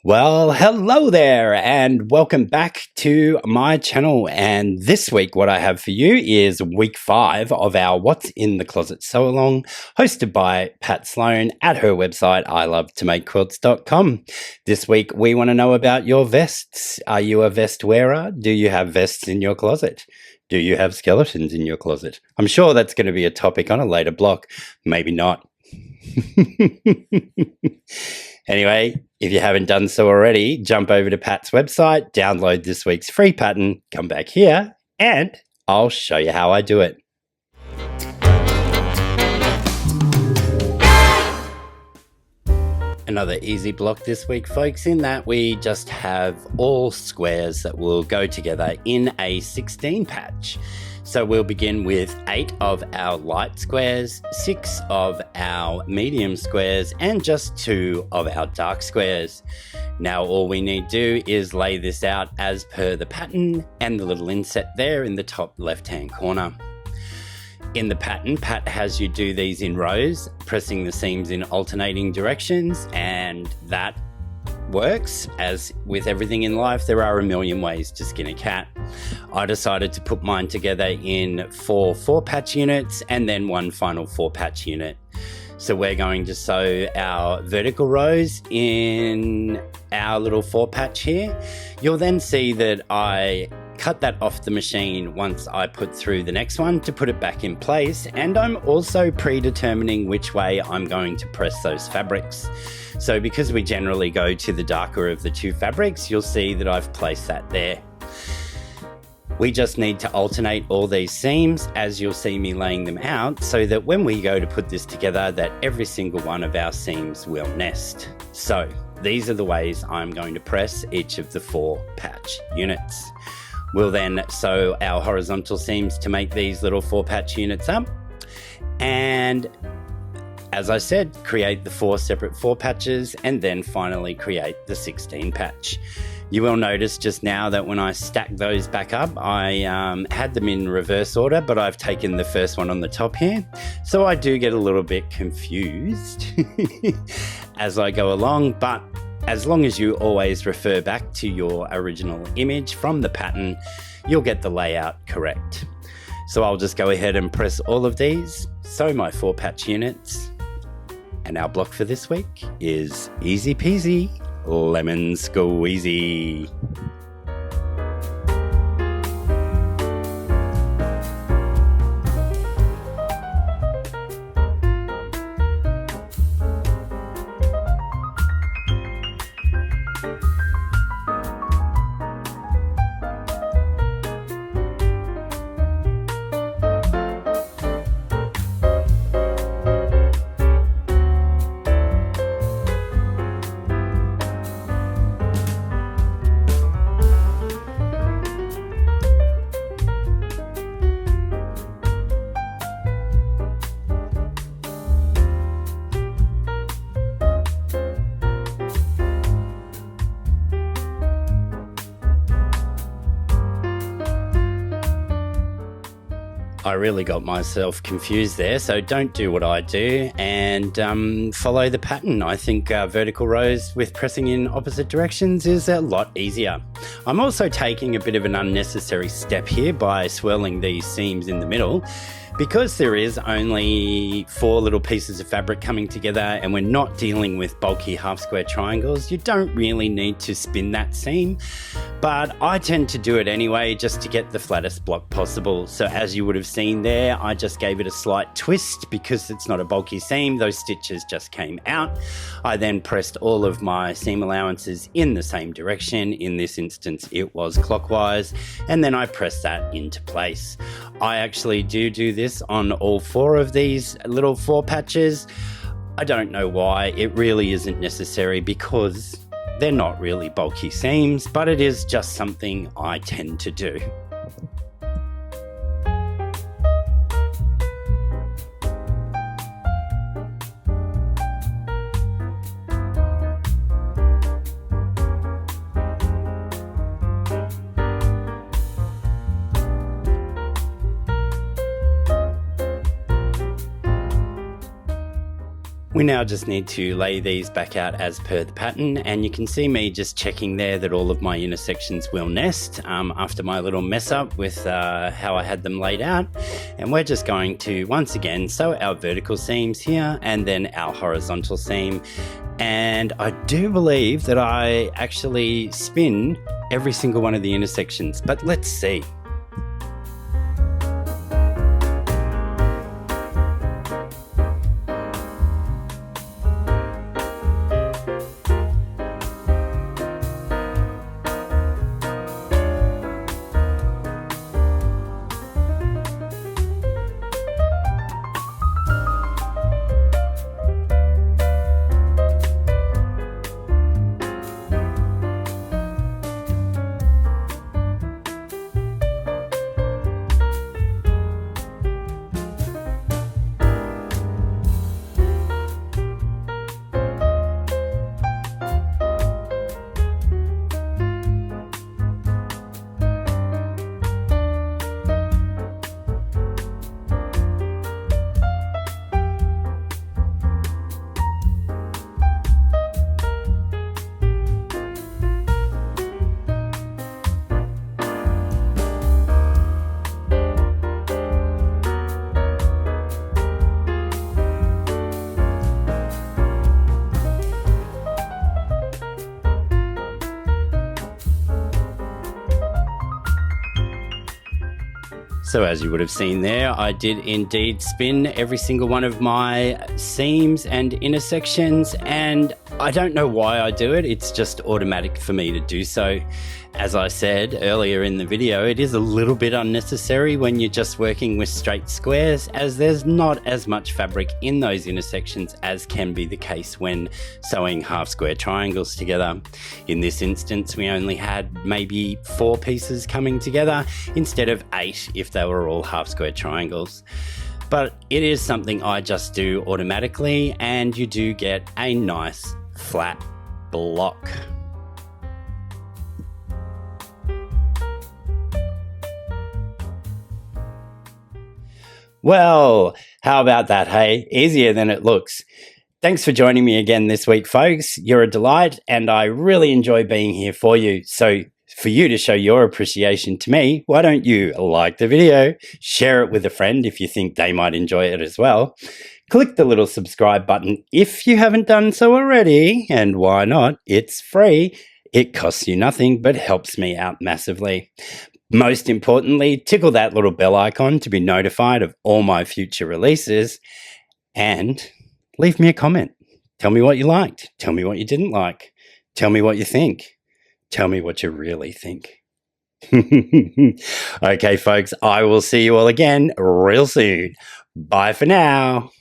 Well, hello there and welcome back to my channel. And this week, what I have for you is week 5 of our What's in the Closet Sew Along, hosted by Pat Sloan at her website, ilovetomakequilts.com. This week, we want to know about your vests. Are you a vest wearer? Do you have vests in your closet? Do you have skeletons in your closet? I'm sure that's going to be a topic on a later block. Maybe not. Anyway, if you haven't done so already, jump over to Pat's website, download this week's free pattern, come back here, and I'll show you how I do it. Another easy block this week, folks, in that we just have all squares that will go together in a 16 patch. So we'll begin with 8 of our light squares, 6 of our medium squares, and just 2 of our dark squares. Now all we need to do is lay this out as per the pattern and the little inset there in the top left-hand corner. In the pattern, Pat has you do these in rows, pressing the seams in alternating directions, and that works. As with everything in life, there are a million ways to skin a cat. I decided to put mine together in 4 4-patch units and then 1 final 4-patch unit. So we're going to sew our vertical rows in our little 4-patch here. You'll then see that I cut that off the machine once I put through the next one to put it back in place, and I'm also predetermining which way I'm going to press those fabrics. So because we generally go to the darker of the 2 fabrics, you'll see that I've placed that there. We just need to alternate all these seams as you'll see me laying them out, so that when we go to put this together, that every single one of our seams will nest. So these are the ways I'm going to press each of the 4-patch units. We'll then sew our horizontal seams to make these little 4-patch units up. And as I said, create the 4 separate 4 patches and then finally create the 16 patch. You will notice just now that when I stack those back up, I had them in reverse order, but I've taken the first one on the top here. So I do get a little bit confused as I go along, but as long as you always refer back to your original image from the pattern, you'll get the layout correct. So I'll just go ahead and press all of these, sew my 4-patch units, and our block for this week is easy peasy, lemon squeezy. I really got myself confused there, so don't do what I do and follow the pattern. I think vertical rows with pressing in opposite directions is a lot easier. I'm also taking a bit of an unnecessary step here by swirling these seams in the middle. Because there is only 4 little pieces of fabric coming together and we're not dealing with bulky half square triangles, you don't really need to spin that seam, but I tend to do it anyway just to get the flattest block possible. So as you would have seen there, I just gave it a slight twist because it's not a bulky seam, those stitches just came out. I then pressed all of my seam allowances in the same direction. In this instance it was clockwise, and then I pressed that into place. I actually do this on all 4 of these little 4 patches. I don't know why. It really isn't necessary because they're not really bulky seams, but it is just something I tend to do. We now just need to lay these back out as per the pattern, and you can see me just checking there that all of my intersections will nest after my little mess up with how I had them laid out. And we're just going to once again sew our vertical seams here and then our horizontal seam. And I do believe that I actually spin every single one of the intersections, but let's see. So as you would have seen there, I did indeed spin every single one of my seams and intersections, and I don't know why I do it. It's just automatic for me to do so. As I said earlier in the video, it is a little bit unnecessary when you're just working with straight squares, as there's not as much fabric in those intersections as can be the case when sewing half square triangles together. In this instance, we only had maybe 4 pieces coming together instead of 8 if they were all half square triangles. But it is something I just do automatically, and you do get a nice flat block. Well, how about that, hey? Easier than it looks. Thanks for joining me again this week, folks. You're a delight, and I really enjoy being here for you. So for you to show your appreciation to me, why don't you like the video, share it with a friend if you think they might enjoy it as well. Click the little subscribe button if you haven't done so already, and why not? It's free. It costs you nothing but helps me out massively. Most importantly, tickle that little bell icon to be notified of all my future releases, and leave me a comment. Tell me what you liked. Tell me what you didn't like. Tell me what you think. Tell me what you really think. Okay, folks, I will see you all again real soon. Bye for now.